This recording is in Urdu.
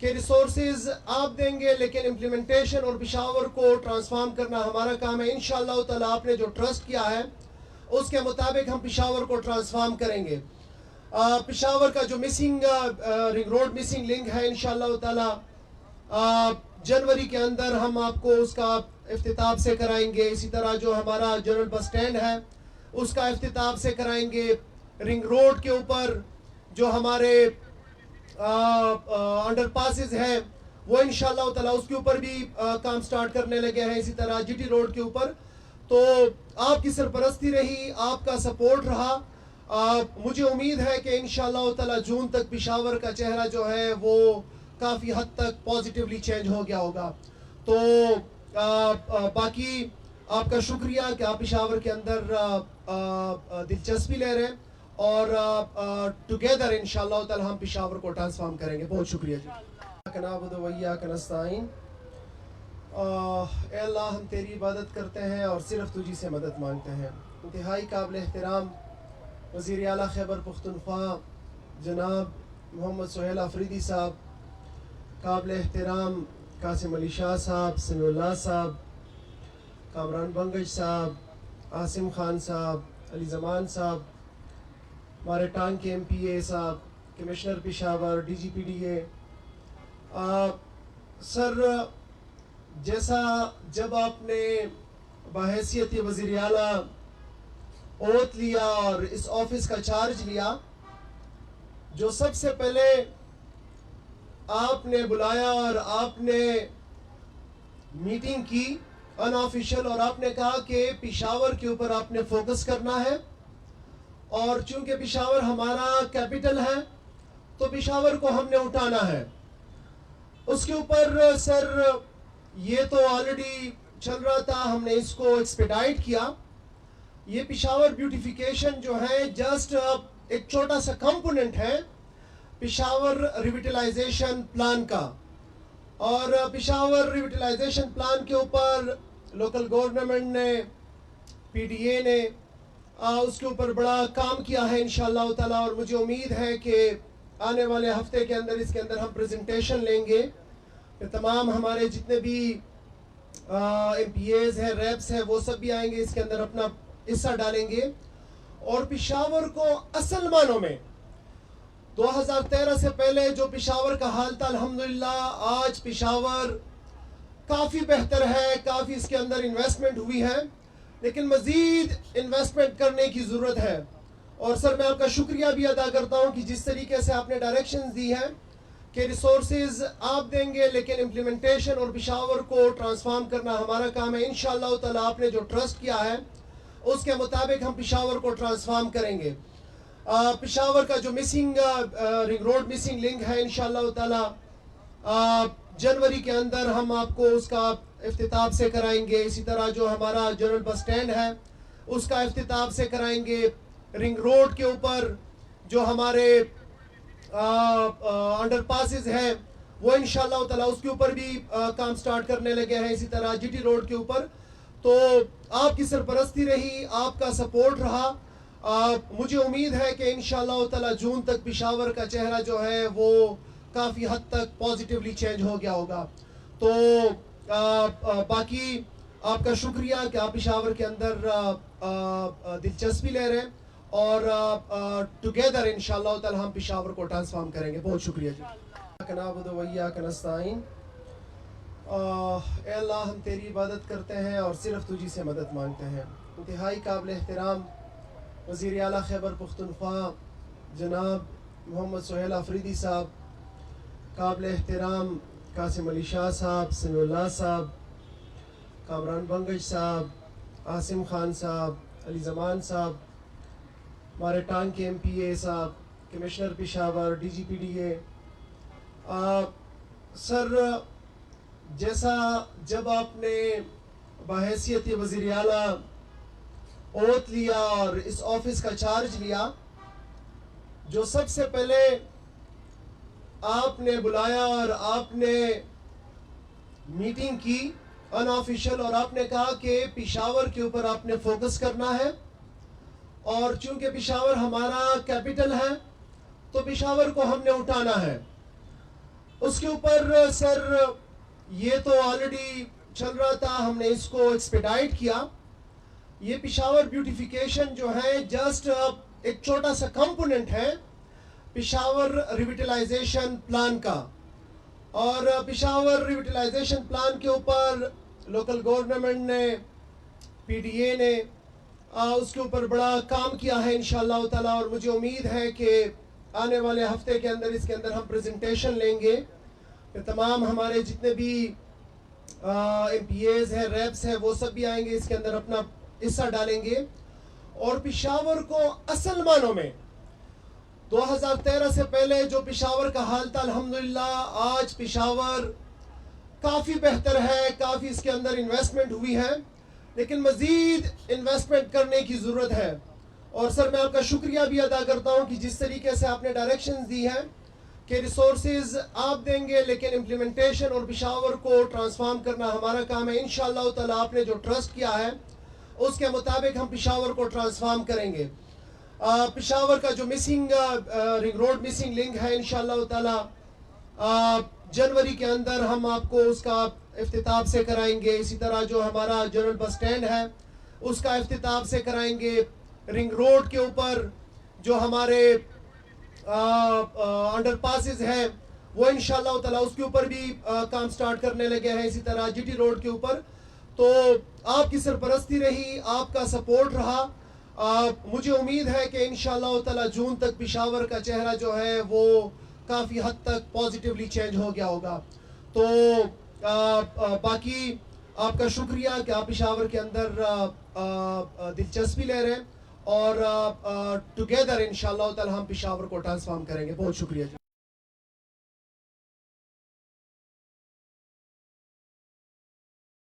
کہ ریسورسز آپ دیں گے لیکن امپلیمنٹیشن اور پشاور کو ٹرانسفارم کرنا ہمارا کام ہے. انشاءاللہ تعالیٰ آپ نے جو ٹرسٹ کیا ہے اس کے مطابق ہم پشاور کو ٹرانسفارم کریں گے. پشاور کا جو missing ring road missing link ہے انشاءاللہ تعالیٰ جنوری کے اندر ہم آپ کو اس کا افتتاح سے کرائیں گے. اسی طرح جو ہمارا جنرل بس سٹینڈ ہے اس کا افتتاح سے کرائیں گے. رنگ روڈ کے اوپر جو ہمارے انڈر پاسز ہیں وہ انشاءاللہ تعالیٰ اس کے اوپر بھی کام سٹارٹ کرنے لگے ہیں. اسی طرح جی ٹی روڈ کے اوپر. تو آپ کی سرپرستی رہی, آپ کا سپورٹ رہا. مجھے امید ہے کہ انشاءاللہ تعالیٰ جون تک پشاور کا چہرہ جو ہے وہ کافی حد تک پازیٹیولی چینج ہو گیا ہوگا. تو باقی آپ کا شکریہ کہ آپ پشاور کے اندر دلچسپی لے رہے ہیں اور ٹوگیدر انشاءاللہ تعالیٰ ہم پشاور کو ٹرانسفارم کریں گے. بہت شکریہ جی. نعبد و ایاک نستعین. اے اللہ ہم تیری عبادت کرتے ہیں اور صرف تجھی سے مدد مانگتے ہیں. انتہائی قابل احترام وزیر اعلیٰ خیبر پختونخوا جناب محمد سہیل آفریدی صاحب, قابل احترام قاسم علی شاہ صاحب, سمیع اللہ صاحب, کامران بنگش صاحب, عاصم خان صاحب, علی زمان صاحب, ہمارے ٹانگ کے MP اے صاحب, کمشنر پشاور, DGPDA. سر جیسا جب آپ نے بحیثیت وزیر اعلیٰ اوت لیا اور اس آفس کا چارج لیا, جو سب سے پہلے آپ نے بلایا اور آپ نے میٹنگ کی ان آفیشل, اور آپ نے کہا کہ پشاور کے اوپر آپ نے فوکس کرنا ہے, اور چونکہ پشاور ہمارا کیپٹل ہے تو پشاور کو ہم نے اٹھانا ہے. اس کے اوپر سر یہ تو آلریڈی چل رہا تھا, ہم نے اس کو ایکسپیڈائٹ کیا. یہ پشاور بیوٹیفیکیشن جو ہے جسٹ ایک چھوٹا سا کمپوننٹ ہے پشاور ریویٹلائزیشن پلان کا, اور پشاور ریویٹلائزیشن پلان کے اوپر لوکل گورنمنٹ نے, PDA نے اس کے اوپر بڑا کام کیا ہے انشاءاللہ تعالیٰ. اور مجھے امید ہے کہ آنے والے ہفتے کے اندر اس کے اندر ہم پریزنٹیشن لیں گے. تمام ہمارے جتنے بھی MPAs ہیں, ریپس ہیں, وہ سب بھی آئیں گے, اس کے اندر اپنا حصہ ڈالیں گے. اور پشاور کو اصل معنوں میں 2013 سے پہلے جو پشاور کا حال تھا, الحمدللہ آج پشاور کافی بہتر ہے, کافی اس کے اندر انویسٹمنٹ ہوئی ہے, لیکن مزید انویسٹمنٹ کرنے کی ضرورت ہے. اور سر میں آپ کا شکریہ بھی ادا کرتا ہوں کہ جس طریقے سے آپ نے ڈائریکشنز دی ہیں کہ ریسورسز آپ دیں گے لیکن امپلیمنٹیشن اور پشاور کو ٹرانسفارم کرنا ہمارا کام ہے. انشاءاللہ تعالیٰ آپ نے جو ٹرسٹ کیا ہے اس کے مطابق ہم پشاور کو ٹرانسفارم کریں گے. پشاور کا جو missing ring road missing link ہے انشاءاللہ تعالیٰ جنوری کے اندر ہم آپ کو اس کا افتتاح سے کرائیں گے. اسی طرح جو ہمارا جنرل بس سٹینڈ ہے اس کا افتتاح سے کرائیں گے. رنگ روڈ کے اوپر جو ہمارے انڈر پاسز ہیں وہ انشاءاللہ تعالیٰ اس کے اوپر بھی کام سٹارٹ کرنے لگے ہیں. اسی طرح جی ٹی روڈ کے اوپر. تو آپ کی سرپرستی رہی, آپ کا سپورٹ رہا. مجھے امید ہے کہ انشاءاللہ تعالیٰ جون تک پشاور کا چہرہ جو ہے وہ کافی حد تک پازیٹیولی چینج ہو گیا ہوگا. تو باقی آپ کا شکریہ کہ آپ پشاور کے اندر دلچسپی لے رہے ہیں, اور ٹوگیدر انشاءاللہ تعالیٰ ہم پشاور کو ٹرانسفارم کریں گے. بہت شکریہ جی. نعبد و ایاک نستعین. اے اللہ ہم تیری عبادت کرتے ہیں اور صرف تجھی سے مدد مانگتے ہیں. انتہائی قابل احترام وزیر اعلیٰ خیبر پختونخوا جناب محمد سہیل آفریدی صاحب, قابل احترام قاسم علی شاہ صاحب, سمیع اللہ صاحب, کامران بنگش صاحب, عاصم خان صاحب, علی زمان صاحب, ہمارے ٹانگ کے MPA صاحب, کمشنر پشاور, DGPDA. سر جیسا جب آپ نے بحیثیت وزیر اعلیٰ اوت لیا اور اس آفس کا چارج لیا, جو سب سے پہلے آپ نے بلایا اور آپ نے میٹنگ کی ان آفیشل, اور آپ نے کہا کہ پشاور کے اوپر آپ نے فوکس کرنا ہے, اور چونکہ پشاور ہمارا کیپٹل ہے تو پشاور کو ہم نے اٹھانا ہے. اس کے اوپر سر یہ تو آلریڈی چل رہا تھا, ہم نے اس کو ایکسپیڈائٹ کیا. یہ پشاور بیوٹیفیکیشن جو ہے جسٹ ایک چھوٹا سا کمپوننٹ ہے پشاور ریویٹلائزیشن پلان کا, اور پشاور ریویٹلائزیشن پلان کے اوپر لوکل گورنمنٹ نے, پی ڈی اے نے اس کے اوپر بڑا کام کیا ہے انشاءاللہ تعالی, اور مجھے امید ہے کہ آنے والے ہفتے کے اندر اس کے اندر ہم پریزنٹیشن لیں گے. تمام ہمارے جتنے بھی ایم پی ایز ہیں, ریپس ہیں, وہ سب بھی آئیں گے, اس کے اندر اپنا حصہ ڈالیں گے, اور پشاور کو اصل معنوں میں 2013 سے پہلے جو پشاور کا حال تھا الحمدللہ آج پشاور کافی بہتر ہے, کافی اس کے اندر انویسٹمنٹ ہوئی ہے, لیکن مزید انویسٹمنٹ کرنے کی ضرورت ہے. اور سر میں آپ کا شکریہ بھی ادا کرتا ہوں کہ جس طریقے سے آپ نے ڈائریکشنز دی ہیں کہ ریسورسز آپ دیں گے لیکن امپلیمنٹیشن اور پشاور کو ٹرانسفارم کرنا ہمارا کام ہے. انشاءاللہ تعالی آپ نے جو ٹرسٹ کیا ہے اس کے مطابق ہم پشاور کو ٹرانسفارم کریں گے. پشاور کا جو missing ring road missing link ہے انشاءاللہ تعالی جنوری کے اندر ہم آپ کو اس کا افتتاح سے کرائیں گے. اسی طرح جو ہمارا جنرل بس سٹینڈ ہے اس کا افتتاح سے کرائیں گے. رنگ روڈ کے اوپر جو ہمارے انڈر پاسز ہیں وہ انشاءاللہ تعالی اس کے اوپر بھی کام سٹارٹ کرنے لگے ہیں. اسی طرح جی ٹی روڈ کے اوپر. تو آپ کی سرپرستی رہی, آپ کا سپورٹ رہا, مجھے امید ہے کہ انشاءاللہ تعالی جون تک پشاور کا چہرہ جو ہے وہ کافی حد تک پازیٹیولی چینج ہو گیا ہوگا. تو باقی آپ کا شکریہ کہ آپ پشاور کے اندر دلچسپی لے رہے ہیں, اور ٹوگیدر انشاءاللہ تعالی ہم پشاور کو ٹرانسفارم کریں گے. بہت شکریہ.